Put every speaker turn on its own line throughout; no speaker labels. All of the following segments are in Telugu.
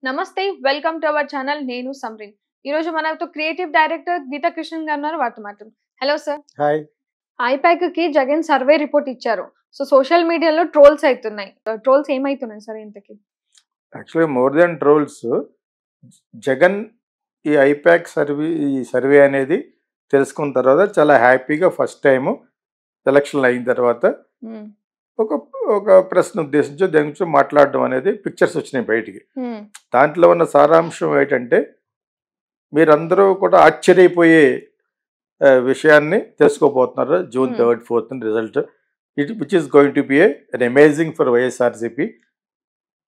నమస్తే వెల్కమ్ టు అవర్ ఛానల్ నేను సమ్రిన్ ఈ రోజు మనతో క్రియేటివ్ డైరెక్టర్ గీతా కృష్ణన్ గారు ఉన్నారు వారితో మాట్లాడుతాం హలో సార్
హాయ్
ఐపాక్ కి జగన్ సర్వే రిపోర్ట్ ఇచ్చారు సో సోషల్ మీడియాలో ట్రోల్స్ అవుతున్నాయి ట్రోల్స్ ఏమైతున్నాయి సార్ ఇంతకి
యాక్చువల్గా మోర్ దెన్ ట్రోల్స్ జగన్ ఈ ఐపాక్ సర్వే అనేది తెలుసుకున్న తర్వాత చాలా హ్యాపీగా ఫస్ట్ టైము ఎలక్షన్లు అయిన తర్వాత ఒక ఒక ప్రశ్న ఉద్దేశించి దాని గురించి మాట్లాడడం అనేది పిక్చర్స్ వచ్చినాయి బయటికి. దాంట్లో ఉన్న సారాంశం ఏంటంటే మీరందరూ కూడా ఆశ్చర్యపోయే విషయాన్ని తెలుసుకోబోతున్నారు. June 3rd 4th result which is going to be an amazing for YSRCP.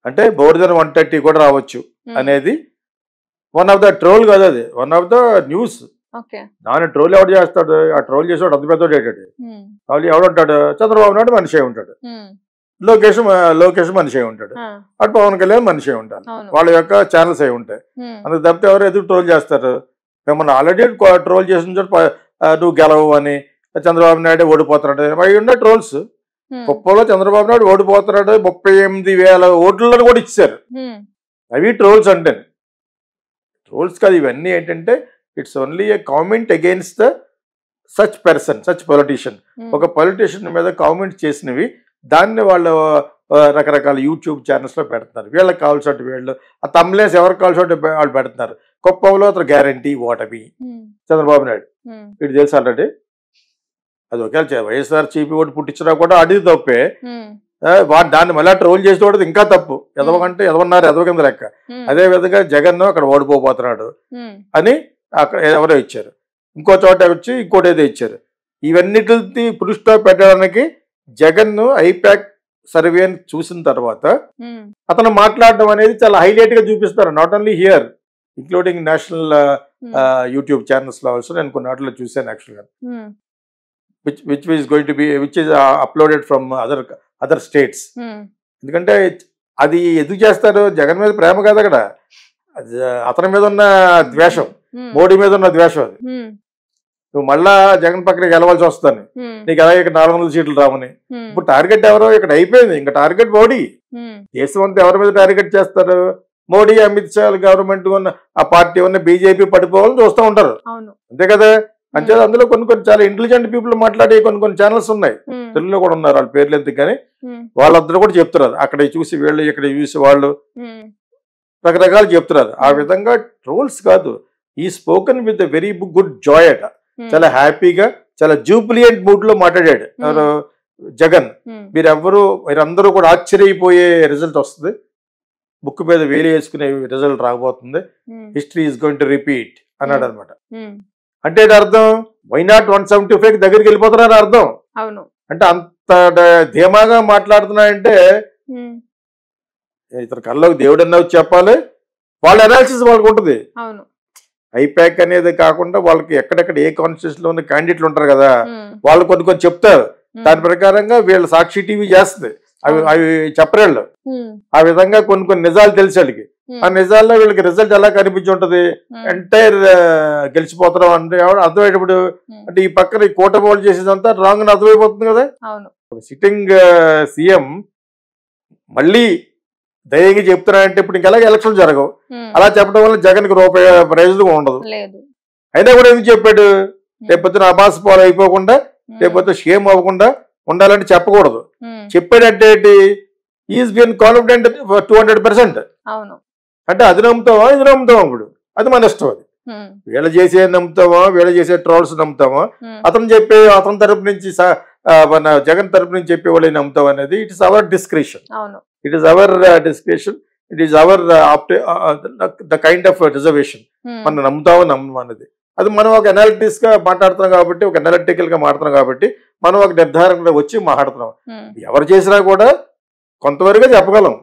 అంటే మోర్ దెన్ 130 కూడా రావచ్చు అనేది వన్ ఆఫ్ ద ట్రోల్ కాదు, అది వన్ ఆఫ్ ద న్యూస్. దాని ట్రోల్ ఎవడు చేస్తాడు? ఆ ట్రోల్ చేసేవాడు అంత పెద్దోడు ఏంటాడు? వాళ్ళు ఎవడుంటాడు? చంద్రబాబు నాయుడు మనిషి ఉంటాడు, లోకేష్ మనిషి ఉంటాడు, అటు పవన్ కళ్యాణ్ మనిషి ఉంటాడు, వాళ్ళ యొక్క ఛానల్స్ అయి ఉంటాయి. అందుకు తప్పితే ఎవరు ఎదురు ట్రోల్ చేస్తారు? మిమ్మల్ని ఆల్రెడీ ట్రోల్ చేసిన చోట నువ్వు గెలవు అని, చంద్రబాబు నాయుడు ఓడిపోతున్నాడు అవి ఉన్న ట్రోల్స్. కుప్పలో చంద్రబాబు నాయుడు ఓడిపోతున్నాడు 38,000 ఓట్లను కూడా ఇచ్చారు. అవి ట్రోల్స్ అంటే. ట్రోల్స్ కాదు ఇవన్నీ. ఏంటంటే it's only A comment against the such person, such politician. ఒక పొలిటీషియన్ మీద కామెంట్ చేసినవి దాన్ని వాళ్ళు రకరకాల యూట్యూబ్ ఛానల్స్లో పెడుతున్నారు. వీళ్ళకి కావాల్సిన వీళ్ళు ఆ తమ్లేస్ ఎవరికి కావాల్సిన వాళ్ళు పెడుతున్నారు. కుప్పంలో అతను గ్యారంటీ ఓటమి చంద్రబాబు నాయుడు వీడు తెలుసు ఆల్రెడీ. అది ఒకవేళ వైఎస్ఆర్సీపీ ఓటు పుట్టించినా కూడా అది తప్పే. దాన్ని మళ్ళీ ట్రోల్ చేసేవాడు ఇంకా తప్పు. ఎదవకంటే ఎదవన్నారు, ఎదవ కింద లెక్క. అదే విధంగా జగన్ అక్కడ ఓడిపోతున్నాడు అని అక్కడ ఎవరో ఇచ్చారు, ఇంకో చోట వచ్చి ఇంకోటి ఏదో ఇచ్చారు. ఇవన్నిటిని పురుషుతో పెట్టడానికి జగన్ ఐపాక్ సర్వేని చూసిన తర్వాత అతను మాట్లాడడం అనేది చాలా హైలైట్ గా చూపిస్తారు. Not only here, including national YouTube channels లో ఆల్సో. నేను కొన్ని వాటిలో చూసాను యాక్చువల్గా. Which is going to be which is uploaded from other states. ఎందుకంటే అది ఎందుకు చేస్తారు? జగన్ మీద ప్రేమ కాదు అక్కడ, అతని మీద ఉన్న ద్వేషం, మోడీ మీద ఉన్న ద్వేషం. అది నువ్వు మళ్ళా జగన్ పక్కన గెలవాల్సి వస్తుంది, నీకు అలాగే ఇక్కడ 400 సీట్లు రావని. ఇప్పుడు టార్గెట్ ఎవరో ఇక్కడ అయిపోయింది, ఇంకా టార్గెట్ మోడీ. దేశం అంతా ఎవరి మీద టార్గెట్ చేస్తారు? మోడీ, అమిత్ షా గవర్నమెంట్ ఉన్న ఆ పార్టీ ఉన్న బీజేపీ పడిపోవాలని చూస్తూ ఉంటారు, అంతే కదా. అంటే అందులో కొన్ని చాలా ఇంటెలిజెంట్ పీపుల్ మాట్లాడే కొన్ని ఛానల్స్ ఉన్నాయి, తెలుగులో కూడా ఉన్నారు, వాళ్ళ పేర్లు ఎందుకు కానీ వాళ్ళందరూ కూడా చెప్తున్నారు. అక్కడ చూసి వీళ్ళు, ఇక్కడ చూసి వాళ్ళు రకరకాలు చెప్తున్నారు. ఆ విధంగా ట్రోల్స్ కాదు, ఈ spoken with very good Joy అట. చాలా హ్యాపీగా, చాలా జూబిలియంట్ మూడ్ లో మాట్లాడాడు జగన్. మీరందరూ కూడా ఆశ్చర్యపోయే రిజల్ట్ వస్తుంది, బుక్ మీద వేలు వేసుకునే రిజల్ట్ రాబోతుంది, history is going to repeat అన్నాడు అనమాట. అంటే అర్థం వై నాట్ 175 దగ్గరికి వెళ్ళిపోతున్నారు అర్థం. అంటే అంత ధీమాగా మాట్లాడుతున్నాయంటే ఇతర కళ్ళకు దేవుడు అన్న చెప్పాలి, వాళ్ళ అనాలిసిస్ వాళ్ళకి ఉంటుంది. ఐపాక్ అనేది కాకుండా వాళ్ళకి ఎక్కడెక్కడ ఏ కాన్స్టిట్యూషన్ లో ఉన్న క్యాండిడేట్లు ఉంటారు కదా, వాళ్ళు కొన్ని చెప్తారు. దాని ప్రకారంగా వీళ్ళు సాక్షి టీవీ చేస్తుంది, అవి చెప్పరేళ్ళు. ఆ విధంగా కొన్ని నిజాలు తెలిసి వాళ్ళకి, ఆ నిజాల్లో వీళ్ళకి రిజల్ట్ ఎలా కనిపించి ఉంటది, ఎంటైర్ గెలిచిపోతాం అంటే అర్థమయ్యేటప్పుడు. అంటే ఈ పక్కన ఈ కూటమి వాళ్ళు చేసేదంతా రాంగ్ అని అర్థమైపోతుంది కదా. సిట్టింగ్ సీఎం మళ్ళీ ధైర్యంగా చెప్తున్నారంటే ఇప్పుడు ఇంకెలాగ ఎలక్షన్ జరగవు. అలా చెప్పడం వల్ల జగన్ కి రూపాయి ప్రయోజనం ఉండదు. అయినా కూడా ఎందుకు చెప్పాడు? లేకపోతే అబాస్ పాలు అయిపోకుండా, లేకపోతే షేమ్ అవ్వకుండా ఉండాలంటే చెప్పకూడదు. చెప్పాడంటే ఏంటి? Is been confident 200%. అంటే అది నమ్ముతావా, ఇది నమ్ముతావా? ఇప్పుడు అది మన ఇష్టం. అది వీళ్ళు చేసే నమ్ముతావా, వీళ్ళు చేసే ట్రోల్స్ నమ్ముతావా, అతని తరపు నుంచి మన జగన్ తరపు నుంచి చెప్పే వాళ్ళని నమ్ముతావా అనేది it is our discretion. It is our discretion. It is our the kind of reservation. మనం నమ్ముతామో నమ్మం అనేది అది మనం ఒక అనాలిటిక్స్ గా మాట్లాడుతున్నాం కాబట్టి, ఒక అనలిటికల్ గా మాట్లాడుతున్నాం కాబట్టి మనం ఒక నిర్ధారణలో వచ్చి మాట్లాడుతున్నాం. ఎవరు చేసినా కూడా కొంతవరకు చెప్పగలం.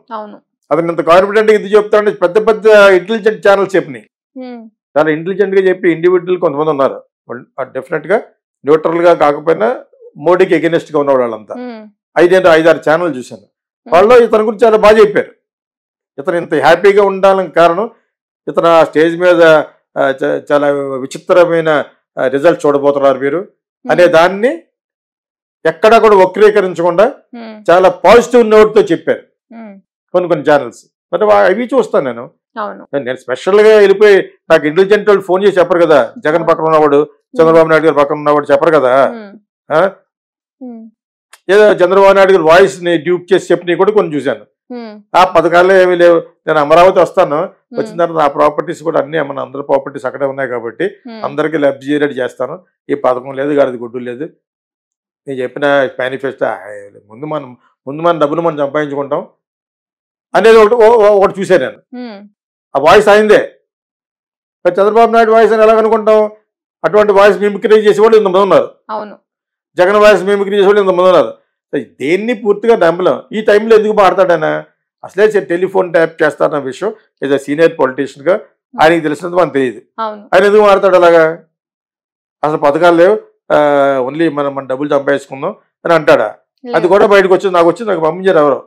అతను ఇంత కాన్ఫిడెంట్ గా ఇది చెప్తాడు. పెద్ద పెద్ద ఇంటెలిజెంట్ ఛానల్స్ చెప్పినాయి, చాలా ఇంటెలిజెంట్ గా చెప్పి ఇండివిజువల్ కొంతమంది ఉన్నారు. డెఫినెట్ గా న్యూట్రల్ గా కాకపోయినా మోడీకి ఎగెనిస్ట్ గా ఉన్న వాళ్ళంతా 5-6 ఛానల్ చూశాను. వాళ్ళు ఇతని గురించి చాలా బాగా చెప్పారు. ఇతను ఇంత హ్యాపీగా ఉండాలని కారణం ఇతను స్టేజ్ మీద చాలా విచిత్రమైన రిజల్ట్ చూడబోతున్నారు మీరు అనే దాన్ని ఎక్కడా కూడా వక్రీకరించకుండా చాలా పాజిటివ్ నోట్ తో చెప్పారు కొన్ని ఛానల్స్. మరి అవి చూస్తాను నేను.
అవును.
నేను స్పెషల్ గా వెళ్ళిపోయి నాకు ఇంటెలిజెంట్ వాళ్ళు ఫోన్ చేసి చెప్పరు కదా, జగన్ పక్కన ఉన్నవాడు చంద్రబాబు నాయుడు గారు పక్కన ఉన్నవాడు చెప్పరు కదా. ఆ? ఏదో చంద్రబాబు నాయుడు గారు వాయిస్ ని డ్యూప్ చేసి చెప్పినవి కూడా కొన్ని చూశాను. ఆ పథకాలు ఏమీ లేవు. నేను అమరావతి వస్తాను, వచ్చిన తర్వాత నా ప్రాపర్టీస్ కూడా అన్ని మన అందరి ప్రాపర్టీస్ అక్కడే ఉన్నాయి కాబట్టి అందరికీ లబ్ధి చేరేట్ చేస్తాను. ఈ పథకం లేదు, గాడిది గుడ్డు లేదు. నేను చెప్పిన మేనిఫెస్టో ముందు మన డబ్బులు మనం సంపాదించుకుంటాం అనేది ఒకటి చూశాను నేను. ఆ వాయిస్ అయిందే. చంద్రబాబు నాయుడు వాయిస్ అని ఎలా అనుకుంటాం? అటువంటి వాయిస్ మిమిక్రీ చేసేవాళ్ళు ఇంతమంది ఉన్నారు. జగన్ వాయిస్ మిమిక్రీ చేసేవాళ్ళు ఇంతమంది ఉన్నారు. దేన్ని పూర్తిగా నమ్మలేం. ఈ టైంలో ఎందుకు మాట్లాడానా? అసలే టెలిఫోన్ ట్యాప్ చేస్తారన్న విషయం ఏదో సీనియర్ పొలిటీషియన్ గా ఆయనకి తెలిసినంత మనకు తెలియదు. ఆయన ఎందుకు మాట్లాడు అలాగా? అసలు పథకాలు లేవు, ఓన్లీ మన డబ్బులు సంపాదించుకుందాం అని అంటాడా? అది కూడా బయటకు వచ్చింది. నాకు పంపించారు ఎవరో,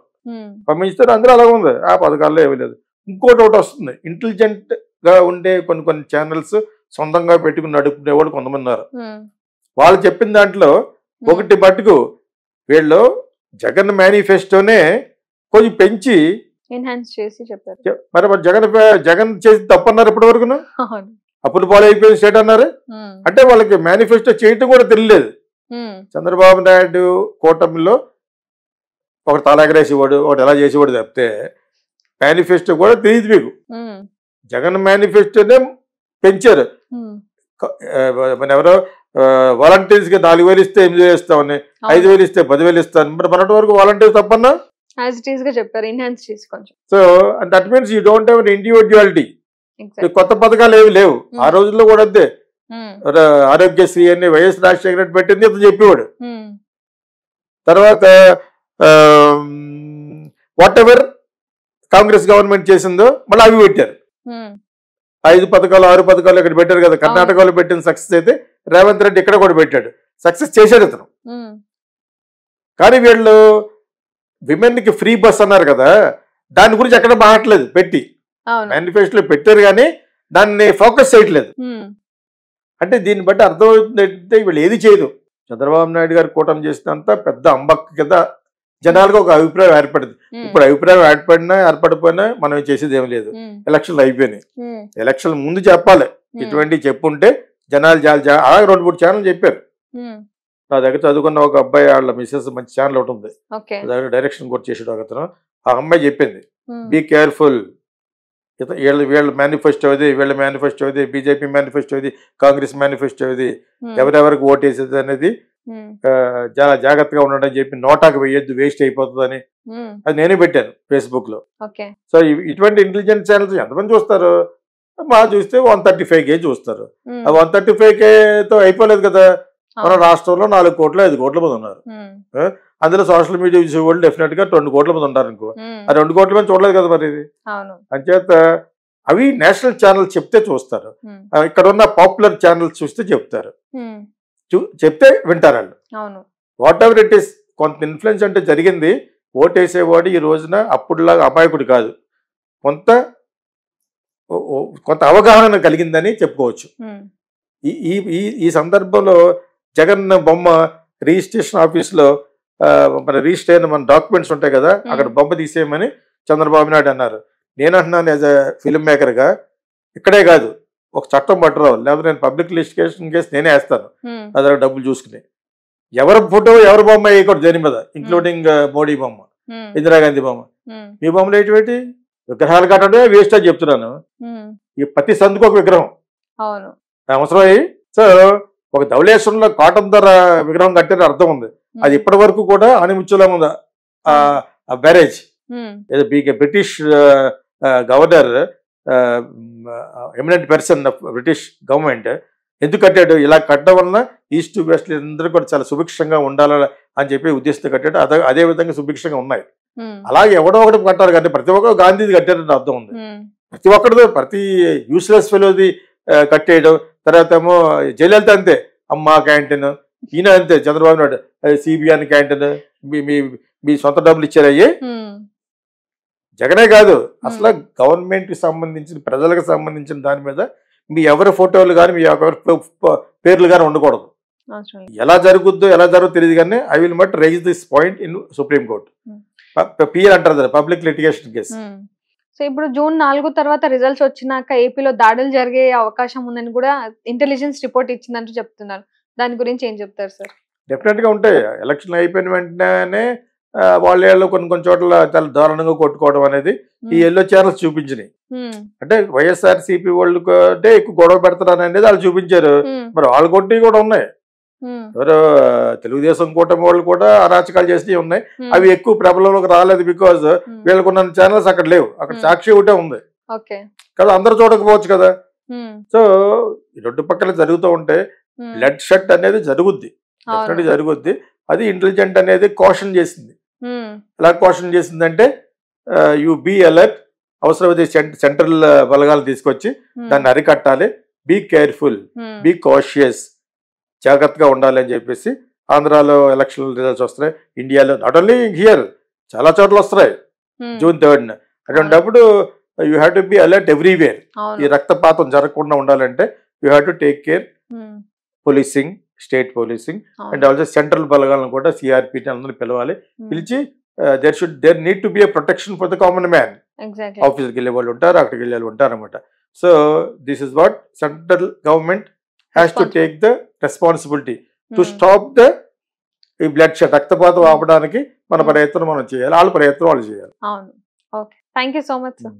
పంపించారు. అందరూ అలాగ ఉంది. ఆ పథకాల్లో ఏమీ లేదు. ఇంకోటి ఒకటి వస్తుంది. ఇంటెలిజెంట్ గా ఉండే కొన్ని ఛానల్స్ సొంతంగా పెట్టుకుని నడుపుకునే వాళ్ళు కొంతమంది ఉన్నారు. వాళ్ళు చెప్పిన దాంట్లో ఒకటి మట్టుకు వీళ్ళు జగన్ మేనిఫెస్టోనే కొంచెం పెంచి
ఎన్హాన్స్ చేసి చెప్పారు.
మరి జగన్ చేసి తప్పన్నారు ఇప్పటి వరకును. అప్పుడు పాలు అయిపోయింది స్టేట్ అన్నారు. అంటే వాళ్ళకి మేనిఫెస్టో చేయటం కూడా తెలియలేదు. చంద్రబాబు నాయుడు కూటమిలో ఒకటి తలాగరేసేవాడు, ఒకటి ఎలా చేసేవాడు తప్పితే మేనిఫెస్టో కూడా తెలియదు మీకు. జగన్ మేనిఫెస్టోనే పెంచారు. మన ఎవరో వాలంటీర్స్ కి 4,000 ఇస్తే 8,000 ఇస్తామని, 5,000 ఇస్తే 10,000 ఇస్తాను. మరి మనటి వరకు వాలంటీర్స్ తప్పన్నా so that means you don't have individuality. కొత్త పథకాలు ఏమి లేవు. ఆ రోజుల్లో కూడా అంతే. ఆరోగ్యశ్రీ అని వైఎస్ రాజశేఖర రెడ్డి పెట్టింది అతను చెప్పేవాడు. తర్వాత వాట్ ఎవర్ కాంగ్రెస్ గవర్నమెంట్ చేసిందో మళ్ళీ అవి పెట్టారు. 5 పథకాలు 6 పథకాలు ఇక్కడ పెట్టారు కదా. కర్ణాటకలో పెట్టిన సక్సెస్ అయితే రేవంత్ రెడ్డి ఇక్కడ కూడా పెట్టాడు. సక్సెస్ చేశాడు అతను. కానీ వీళ్ళు విమెన్ కి ఫ్రీ బస్ అన్నారు కదా, దాని గురించి ఎక్కడ మాట్లాడలేదు. పెట్టి మేనిఫెస్టోలో పెట్టారు కానీ దాన్ని ఫోకస్ చేయట్లేదు. అంటే దీన్ని బట్టి అర్థమవుతుందంటే వీళ్ళు ఏది చేయదు. చంద్రబాబు నాయుడు గారు కూటమి చేసినంత పెద్ద అంబక్ కింద జనాలకు ఒక అభిప్రాయం ఏర్పడింది. ఇప్పుడు అభిప్రాయం ఏర్పడిపోయినా మనం చేసేది ఏం లేదు. ఎలక్షన్లు అయిపోయినాయి. ఎలక్షన్ ముందు చెప్పాలి. ఇటువంటివి చెప్పుంటే జనాలు అలాగే 2-3 ఛానల్ చెప్పారు. నా దగ్గర చదువుకున్న ఒక అబ్బాయి, వాళ్ళ మిస్సెస్ మంచి ఛానల్ ఒకటి ఉంది, డైరెక్షన్ కూడా చేసాడు ఒక అతను. ఆ అమ్మాయి చెప్పింది, బీ కేర్ఫుల్, వీళ్ళ మేనిఫెస్టో ఇది, వీళ్ళ మేనిఫెస్టో ఇది, బీజేపీ మేనిఫెస్టో ఇది, కాంగ్రెస్ మేనిఫెస్టో ఇది, ఎవరెవరికి ఓటు వేసేది అనేది చాలా జాగ్రత్తగా ఉండడం చెప్పి నోటాకు వేయొద్దు, వేస్ట్ అయిపోతుంది అని అది నేనే పెట్టాను ఫేస్బుక్ లో. సో ఇటువంటి ఇంటెలిజెంట్ ఛానల్స్ ఎంతమంది చూస్తారు? మా చూస్తే 135K చూస్తారు. ఆ 135Kతో అయిపోలేదు కదా. మన రాష్ట్రంలో 4 కోట్ల 5 కోట్ల మంది ఉన్నారు. అందులో సోషల్ మీడియా చూసే వాళ్ళు డెఫినెట్ గా 2 కోట్ల మంది ఉంటారు అనుకో. ఆ 2 కోట్ల మంది చూడలేదు కదా మరి ఇది. అంచేత అవి నేషనల్ ఛానల్స్ చెప్తే చూస్తారు. ఇక్కడ ఉన్న పాపులర్ ఛానల్స్ చూస్తే చెప్తారు. చెప్తే వింటారు వాళ్ళు. వాట్ ఎవర్ ఇట్ ఈస్, కొంత ఇన్ఫ్లుయెన్స్ అంటే జరిగింది. ఓటేసేవాడు ఈ రోజున అప్పుడులాగా అమాయకుడు కాదు. కొంత అవగాహన కలిగిందని చెప్పుకోవచ్చు. ఈ సందర్భంలో జగన్ బొమ్మ రిజిస్ట్రేషన్ ఆఫీస్లో రిజిస్టర్ అయిన మన డాక్యుమెంట్స్ ఉంటాయి కదా, అక్కడ బొమ్మ తీసేయమని చంద్రబాబు నాయుడు అన్నారు. నేను అంటున్నాను యాజ్ అ ఫిల్మ్ మేకర్గా, ఇక్కడే కాదు ఒక చట్టం పట్టరావు, లేకపోతే నేను పబ్లిక్ లిస్టిగేషన్ కేసు నేనే వేస్తాను. అదే డబ్బులు చూసుకుని ఎవరి ఫోటో ఎవరి బొమ్మ వేయకూడదు దేని మీద, ఇంక్లూడింగ్ మోడీ బొమ్మ, ఇందిరాగాంధీ బొమ్మ. మీ బొమ్మలు ఏంటి విగ్రహాలు కట్టడమే వేస్ట్ అని చెప్తున్నాను. ఈ ప్రతి సందుకు ఒక విగ్రహం అవసరం. సో ఒక ధవళేశ్వరంలో కాటన్ ధర విగ్రహం కట్టారు అర్థం ఉంది. అది ఇప్పటి వరకు కూడా ఆనిముత్యంలో ఉంది. ఆ barrage British governor, eminent person British government ఎందుకు కట్టాడు? ఇలా కట్టడం వలన ఈస్ట్ వెస్ట్ అందరూ కూడా చాలా సుభిక్షంగా ఉండాలి అని చెప్పి ఉద్దేశంతో కట్టాడు. అదే విధంగా సుభిక్షంగా ఉన్నాయి. అలాగే ఎవడో ఒకటి కట్టారు కానీ ప్రతి ఒక్కరు గాంధీది కట్టారని అర్థం ఉంది. ప్రతి ఒక్కరిది, ప్రతి యూస్లెస్ ఫెలోది కట్టేయడం. తర్వాత ఏమో జయలలిత అంతే, అమ్మ క్యాంటీన్. ఈయన అంతే, చంద్రబాబు నాయుడు సిబిఎన్ క్యాంటీన్. మీ సొంత డబ్బులు ఇచ్చారయ్యి. జగనే కాదు, అసలు గవర్నమెంట్ కి సంబంధించిన, ప్రజలకు సంబంధించిన దాని మీద మీ ఎవరి ఫోటోలు కానీ మీ ఎవరి పేర్లు కానీ ఉండకూడదు. ఎలా జరుగుద్దో తెలియదు కానీ I will must raise this point in Supreme Court. PIL అంటారు, పబ్లిక్ లిటిగేషన్ కేసు.
సో ఇప్పుడు జూన్ 4 తర్వాత రిజల్ట్స్ వచ్చినాక ఏపీలో దాడులు జరిగే అవకాశం ఉందని కూడా ఇంటెలిజెన్స్ రిపోర్ట్ ఇచ్చిందంటూ చెప్తున్నారు. దాని గురించి ఏం చెప్తారు సార్?
డెఫినెట్గా ఉంటాయి. ఎలక్షన్ అయిపోయిన వెంటనే వాళ్ళ కొన్ని చోట్ల చాలా దారుణంగా కొట్టుకోవడం అనేది ఈ ఎల్లో ఛానల్స్ చూపించినాయి. అంటే వైఎస్ఆర్సీపీ వాళ్ళు అంటే ఎక్కువ గొడవ పెడతారని అనేది వాళ్ళు చూపించారు. మరి వాళ్ళు కొట్టి కూడా ఉన్నాయి. ఎవరో తెలుగుదేశం కూటమి వాళ్ళు కూడా అరాచకాలు చేసినవి ఉన్నాయి. అవి ఎక్కువ ప్రబలంలోకి రాలేదు. బికాజ్ వీళ్ళకున్న ఛానల్స్ అక్కడ లేవు. అక్కడ సాక్షి ఒకటే ఉంది కదా, అందరూ చూడకపోవచ్చు కదా. సో రెండు పక్కల జరుగుతూ ఉంటే బ్లడ్ షట్ అనేది జరుగుద్ది, డెఫినెట్గా జరుగుద్ది. అది ఇంటెలిజెంట్ అనేది కాషన్ చేసింది. ఎలా కాషన్ చేసిందంటే యు బీ అలర్ట్, అవసరమైతే సెంట్రల్ బలగాలు తీసుకొచ్చి దాన్ని అరికట్టాలి, బీ కేర్ఫుల్, బీ కాషియస్, జాగ్రత్తగా ఉండాలి అని చెప్పేసి. ఆంధ్రాలో ఎలక్షన్ రిజల్ట్స్ వస్తున్నాయి, ఇండియాలో నాట్ ఓన్లీ హియర్ చాలా చోట్ల వస్తున్నాయి జూన్ 3. అటువంటిప్పుడు you have to be alert everywhere. ఈ రక్తపాతం జరగకుండా ఉండాలంటే you have to take care policing, state policing and also central బలగాలను కూడా సిఆర్పి అందరిని పిలవాలి. పిలిచి there need to be a protection for the common man. ఆఫీస్కి వెళ్ళే వాళ్ళు ఉంటారు, అక్కడికి వెళ్ళే వాళ్ళు ఉంటారు అనమాట. So this is what central government has to take the responsibility to stop the ఈ బ్లడ్ షెడ్, రక్తపాతం ఆపడానికి మన ప్రయత్నం మనం చేయాలి, వాళ్ళ ప్రయత్నం వాళ్ళు చేయాలి.
అవును. Okay, thank you so much sir.